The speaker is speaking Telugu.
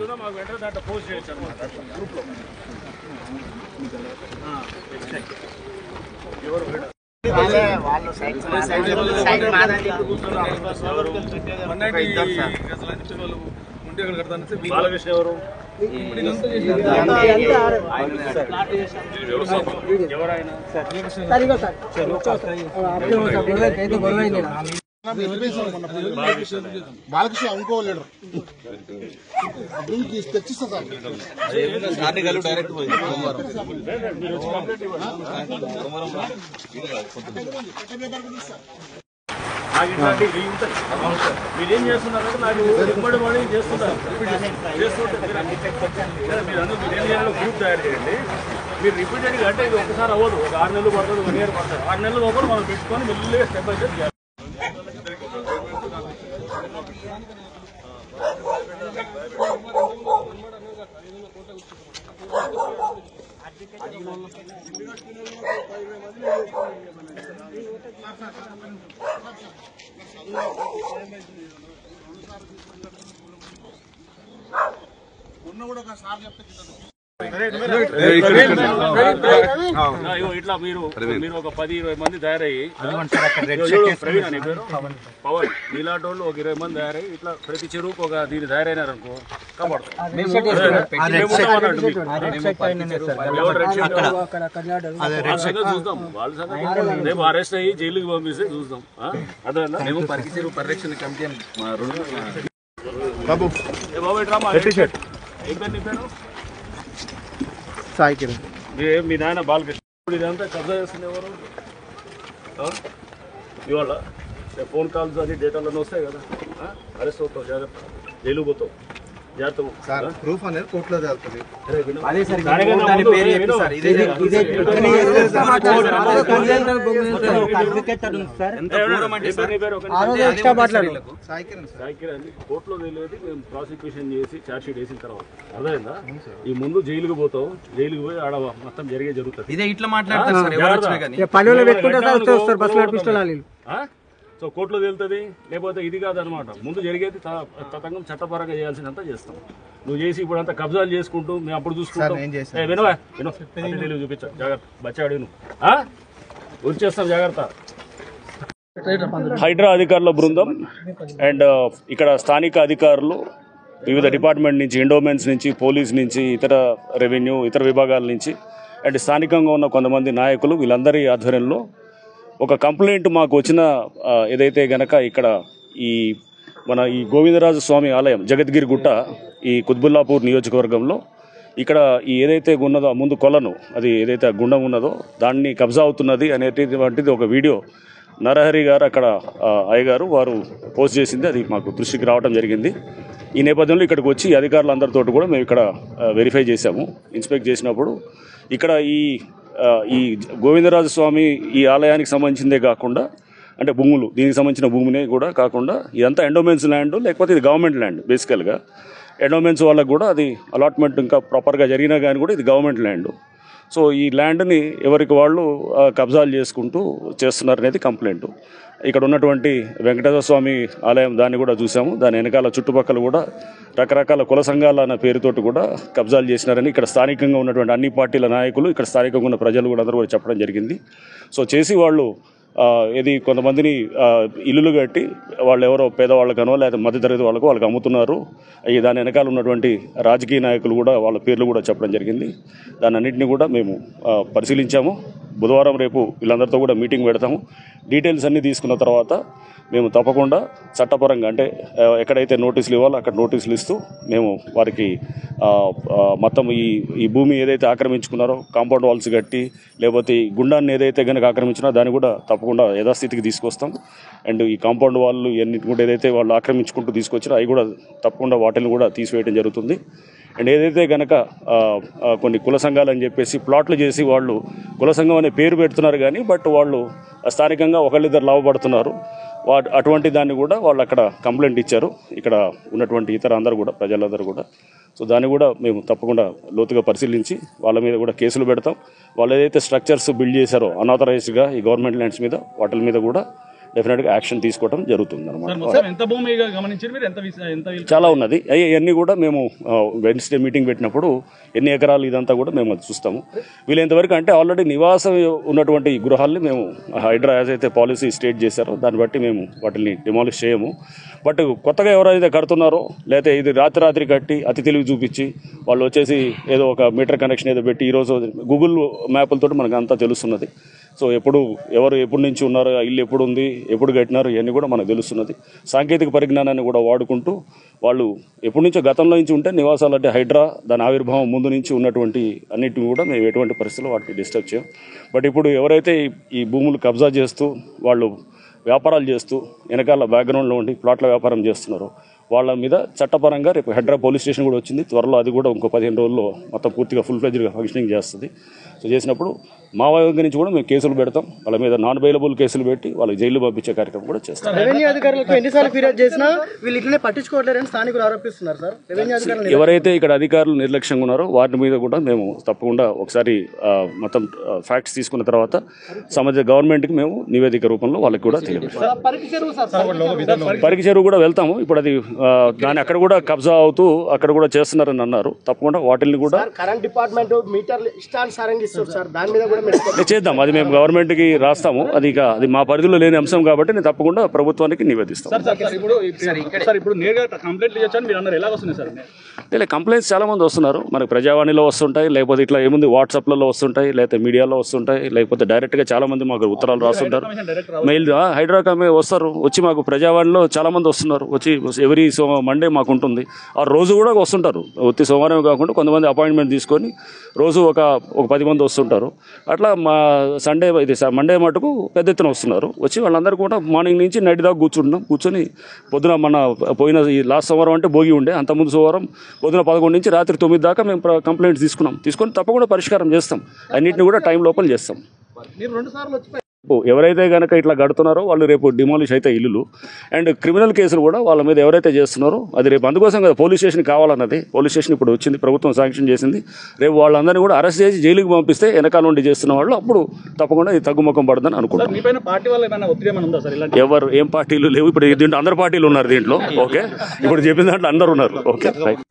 ఏదున్నా మాకు వెంటనే దాంట్లో పోస్ట్ చేయొచ్చు అన్నమాట గ్రూప్లో. ఎవరు ఉంటే అక్కడ కడతాను బాలకృష్ణ ఎవరు ఎవరైనా బాలకృష్ణ ఇంకో లీడర్ తెచ్చిస్తా సార్ డైరెక్ట్ మీరేం చేస్తున్నారంటే నాకు ఇమ్మడి మనీ చేస్తున్నారు మీరేం చేయాలో గ్రూప్ తయారు చేయండి. మీరు రిపీటెడ్గా అంటే ఇది ఒకసారి అవ్వదు, ఒక 6 నెలలు పడుతుంది, 1 ఇయర్ పడుతుంది. 6 నెలల లోపల మనం పెట్టుకొని మెల్లిగా స్టెప్ బై స్టెప్ చేయాలి. ఉన్న కూడా ఒక సార్ చెప్తే ఇట్లా మీరు ఒక 10-20 మంది తయారయ్యి పవన్ ఇలాంటి వాళ్ళు ఒక 20 మంది తయారయ్యి ఇట్లా ప్రతి చెరువుకు ఒక దీన్ని తయారైనారనుకో చూద్దాం. వాళ్ళ సంగతి రేపు అరెస్ట్ అయ్యి జైలుకి పంపిస్తే చూద్దాం. అదే మేము పరిస్థితి పరిరక్షణ కమిటీ బాబు ఇట్లా ఏం పేరు నీ పేరు? సాయి కిరణ్. మీ నాయన బాలకృష్ణ. ఇదంతా కబ్జా చేస్తుంది ఎవరు? ఇవాళ ఫోన్ కాల్స్ అది డేటాలన్నీ వస్తాయి కదా, అరెస్ట్ అవుతావు, జాగ్రత్త, జైలు పోతావు, జాగ్రత్త. ప్రూఫ్ అనేది కోర్టులో జరుగుతుంది. కోర్టులో తెలియదు, మేము ప్రాసిక్యూషన్ చేసి ఛార్జ్ షీట్ వేసిన తర్వాత అర్థమైందా? ఈ ముందు జైలుకి పోతావు, జైలుకి పోయి ఆడ మొత్తం జరుగుతుంది. ఇట్లా మాట్లాడతారు. సో కోర్టులో తెలుస్తుంది, లేకపోతే ఇది కాదనమాట. ముందు జరిగేది తతంగం చట్టపరంగా చేయాల్సినంత చేస్తాం. నువ్వు చేసి ఇప్పుడు అంతా కబ్జాలు చేసుకుంటూ మేము అప్పుడు చూసుకుంటాం. వినవా తెలివి చూపించా, జాగ్రత్త, బచ్చాడు నువ్వు వచ్చేస్తాం, జాగ్రత్త. హైడ్రా అధికారుల బృందం అండ్ ఇక్కడ స్థానిక అధికారులు వివిధ డిపార్ట్మెంట్ నుంచి, ఎండోమెంట్స్ నుంచి, పోలీస్ నుంచి, ఇతర రెవెన్యూ, ఇతర విభాగాల నుంచి అండ్ స్థానికంగా ఉన్న కొంతమంది నాయకులు వీళ్ళందరి ఆధ్వర్యంలో ఒక కంప్లైంట్ మాకు వచ్చిన ఏదైతే గనక ఇక్కడ ఈ గోవిందరాజు స్వామి ఆలయం జగద్గిరి గుట్ట ఈ కుత్బుల్లాపూర్ నియోజకవర్గంలో ఇక్కడ ఈ ఏదైతే ఉన్నదో ముందు కొలను, అది ఏదైతే గుండం ఉన్నదో దాన్ని కబ్జా అవుతున్నది అనేటువంటిది ఒక వీడియో నరహరి గారు అక్కడ అయ్యగారు వారు పోస్ట్ చేసింది, అది మాకు దృష్టికి రావడం జరిగింది. ఈ నేపథ్యంలో ఇక్కడికి వచ్చి అధికారులందరితో కూడా మేము ఇక్కడ వెరిఫై చేశాము. ఇన్స్పెక్ట్ చేసినప్పుడు ఇక్కడ ఈ గోవిందరాజు స్వామి ఈ ఆలయానికి సంబంధించిందే కాకుండా అంటే భూములు, దీనికి సంబంధించిన భూమినే కూడా కాకుండా ఇదంతా ఎండోమెంట్స్ ల్యాండ్, లేకపోతే ఇది గవర్నమెంట్ ల్యాండ్. బేసికల్గా ఎండోమెంట్స్ వాళ్ళకు కూడా అది అలాట్మెంట్ ఇంకా ప్రాపర్గా జరిగినా కానీ కూడా ఇది గవర్నమెంట్ ల్యాండ్. సో ఈ ల్యాండ్ని ఎవరికి వాళ్ళు కబ్జాలు చేసుకుంటూ చేస్తున్నారనేది కంప్లైంట్. ఇక్కడ ఉన్నటువంటి వెంకటేశ్వర స్వామి ఆలయం దాన్ని కూడా చూసాము. దాని వెనకాల చుట్టుపక్కల కూడా రకరకాల కుల సంఘాల అన్న పేరుతోటి కూడా కబ్జాలు చేసినారని ఇక్కడ స్థానికంగా ఉన్నటువంటి అన్ని పార్టీల నాయకులు, ఇక్కడ స్థానికంగా ఉన్న ప్రజలు కూడా అందరూ కూడా చెప్పడం జరిగింది. సో చేసి వాళ్ళు కొంతమందిని ఇల్లులు కట్టి వాళ్ళు ఎవరో పేదవాళ్ళకనో లేదా మధ్యతరగతి వాళ్ళకు అమ్ముతున్నారు. దాని వెనకాల ఉన్నటువంటి రాజకీయ నాయకులు కూడా వాళ్ళ పేర్లు కూడా చెప్పడం జరిగింది. దాని అన్నింటినీ కూడా మేము పరిశీలించాము. బుధవారం రేపు వీళ్ళందరితో కూడా మీటింగ్ పెడతాము. డీటెయిల్స్ అన్నీ తీసుకున్న తర్వాత మేము తప్పకుండా చట్టపరంగా అంటే ఎక్కడైతే నోటీసులు ఇవ్వాలో అక్కడ నోటీసులు ఇస్తూ మేము వారికి మొత్తం ఈ భూమి ఏదైతే ఆక్రమించుకున్నారో కాంపౌండ్ వాల్స్ కట్టి లేకపోతే ఈ గుండాన్ని ఏదైతే కనుక ఆక్రమించినా దాన్ని కూడా తప్పకుండా యథాస్థితికి తీసుకొస్తాం. అండ్ ఈ కాంపౌండ్ వాళ్ళు ఎన్నిటి కూడా ఏదైతే వాళ్ళు ఆక్రమించుకుంటూ తీసుకొచ్చినా అవి కూడా తప్పకుండా వాటిని కూడా తీసివేయడం జరుగుతుంది. అండ్ ఏదైతే కనుక కొన్ని కుల సంఘాలు అని చెప్పేసి ప్లాట్లు చేసి వాళ్ళు కుల సంఘం అనే పేరు పెడుతున్నారు కానీ బట్ వాళ్ళు స్థానికంగా ఒకళ్ళిద్దరు లాభపడుతున్నారు. అటువంటి దాన్ని కూడా వాళ్ళు అక్కడ కంప్లైంట్ ఇచ్చారు, ఇక్కడ ఉన్నటువంటి ఇతర అందరూ కూడా ప్రజలందరూ కూడా. సో దాన్ని కూడా మేము తప్పకుండా లోతుగా పరిశీలించి వాళ్ళ మీద కూడా కేసులు పెడతాం. వాళ్ళు ఏదైతే స్ట్రక్చర్స్ బిల్డ్ చేశారో అనాథరైజ్డ్గా ఈ గవర్నమెంట్ ల్యాండ్స్ మీద వాటి మీద కూడా డెఫినెట్గా యాక్షన్ తీసుకోవడం జరుగుతుంది అనమాట. ఎంత చాలా ఉన్నది అవన్నీ కూడా మేము వెన్స్డే మీటింగ్ పెట్టినప్పుడు ఎన్ని ఎకరాలు ఇదంతా కూడా మేము అది చూస్తాము. వీలైనంతవరకు అంటే ఆల్రెడీ నివాసం ఉన్నటువంటి గృహాల్ని మేము హైడ్రా ఏదైతే పాలసీ స్టేట్ చేశారో దాన్ని బట్టి మేము వాటిని డిమాలిష్ చేయము. బట్ కొత్తగా ఎవరైతే కడుతున్నారో లేకపోతే ఇది రాత్రి కట్టి అతి తెలివి చూపించి వాళ్ళు వచ్చేసి ఏదో ఒక మీటర్ కనెక్షన్ ఏదో పెట్టి ఈరోజు గూగుల్ మ్యాప్లతో మనకు అంతా తెలుస్తున్నది. సో ఎప్పటి నుంచి ఉన్నారో, ఇల్లు ఎప్పుడు ఉంది, ఎప్పుడు కట్టినారు, ఇవన్నీ కూడా మనకు తెలుస్తున్నది. సాంకేతిక పరిజ్ఞానాన్ని కూడా వాడుకుంటూ వాళ్ళు ఎప్పటి నుంచో గతంలో నుంచి ఉంటే నివాసాలు అంటే హైడ్రా దాని ఆవిర్భావం ముందు నుంచి ఉన్నటువంటి అన్నిటిని కూడా మేము ఎటువంటి పరిస్థితుల్లో వాటిని డిస్టర్బ్ చేయం. బట్ ఇప్పుడు ఎవరైతే ఈ భూములు కబ్జా చేస్తూ వాళ్ళు వ్యాపారాలు చేస్తూ వెనకాల బ్యాక్గ్రౌండ్లో ఉండి ప్లాట్ల వ్యాపారం చేస్తున్నారో వాళ్ళ మీద చట్టపరంగా రేపు హైడ్రా పోలీస్ స్టేషన్ కూడా వచ్చింది. త్వరలో అది కూడా ఇంకో 15 రోజుల్లో మొత్తం పూర్తిగా ఫుల్ ఫ్లెడ్జ్గా ఫంక్షనింగ్ చేస్తుంది. సో చేసినప్పుడు మా వైపు నుంచి కూడా మేము కేసులు పెడతాం. వాళ్ళ మీద నాన్ బెయిలబుల్ కేసులు పెట్టి వాళ్ళకి జైలు పంపించే కార్యక్రమం కూడా చేస్తాం. రెవెన్యూ అధికారులకు ఎన్నిసార్లు ఫిర్యాదు చేసినా వీళ్ళు ఇట్లనే పట్టించుకోవట్లేరని స్థానికులు ఆరోపిస్తున్నారు సార్. రెవెన్యూ అధికారులు ఎవరైతే ఇక్కడ అధికారులు నిర్లక్ష్యంగా ఉన్నారో వాటి మీద కూడా మేము తప్పకుండా ఒకసారి మొత్తం ఫ్యాక్ట్స్ తీసుకున్న తర్వాత సంబంధిత గవర్నమెంట్కి మేము నివేదిక రూపంలో వాళ్ళకి కూడా తెలియజేస్తాం. పరికి చెరువు కూడా వెళ్తాము. ఇప్పుడు అది దాని అక్కడ కూడా కబ్జా అవుతూ అక్కడ కూడా చేస్తున్నారని అన్నారు. తప్పకుండా వాటిని కూడా కరెంట్ డిపార్ట్మెంట్ మీటర్లు ఇష్టానుసారంగా ఇస్తారు సార్. దాని మీద కూడా చేద్దాం. అది మేము గవర్నమెంట్కి రాస్తాము. అది మా పరిధిలో లేని అంశం కాబట్టి నేను తప్పకుండా ప్రభుత్వానికి నివేదిస్తాం. కంప్లైంట్స్ చాలా మంది వస్తున్నారు. మనకు ప్రజావాణిలో వస్తుంటాయి, లేకపోతే ఇట్లా ఏముంది వాట్సాప్లలో వస్తుంటాయి, లేకపోతే మీడియాలో వస్తుంటాయి, లేకపోతే డైరెక్ట్గా చాలా మంది మాకు ఉత్తరాలు రాస్తుంటారు. మెయిల్ హైడ్రా కమే వస్తారు, వచ్చి మాకు ప్రజావాణిలో చాలా మంది వస్తున్నారు. వచ్చి ఎవరీ మండే మాకు ఉంటుంది. ఆ రోజు కూడా వస్తుంటారు. ఒత్తి సోమవారం కాకుండా కొంతమంది అపాయింట్మెంట్ తీసుకొని రోజు ఒక 10 మంది వస్తుంటారు. అట్లా మా మండే మటుకు పెద్ద ఎత్తున వస్తున్నారు. వచ్చి వాళ్ళందరూ కూడా మార్నింగ్ నుంచి నైట్ దాకా కూర్చొని పొద్దున పోయిన ఈ లాస్ట్ సోమవారం అంటే భోగి ఉండే, అంతకుముందు సోమవారం పొద్దున 11 నుంచి రాత్రి 9 దాకా మేము కంప్లైంట్స్ తీసుకొని తప్పకుండా పరిష్కారం చేస్తాం. అన్నింటినీ కూడా టైం లోపల చేస్తాం. ఎవరైతే కనుక ఇట్లా కడుతున్నారో వాళ్ళు రేపు డిమాలిష్ అయితే ఇల్లులు అండ్ క్రిమినల్ కేసులు కూడా వాళ్ళ మీద ఎవరైతే చేస్తున్నారో అది రేపు అందుకోసం కదా పోలీస్ స్టేషన్ కావాలన్నది. పోలీస్ స్టేషన్ ఇప్పుడు వచ్చింది, ప్రభుత్వం శాంక్షన్ చేసింది. రేపు వాళ్ళందరినీ కూడా అరెస్ట్ చేసి జైలుకి పంపిస్తే వెనకాల నుండి చేస్తున్న వాళ్ళు అప్పుడు తప్పకుండా ఇది తగ్గుముఖం పడుతుందని అనుకుంటాం. ఎవరు ఏం పార్టీలు లేవు. ఇప్పుడు దీంట్లో అందరు పార్టీలు ఉన్నారు దీంట్లో. ఓకే, ఇప్పుడు చెప్పిన దాంట్లో అందరు ఉన్నారు. Okay right.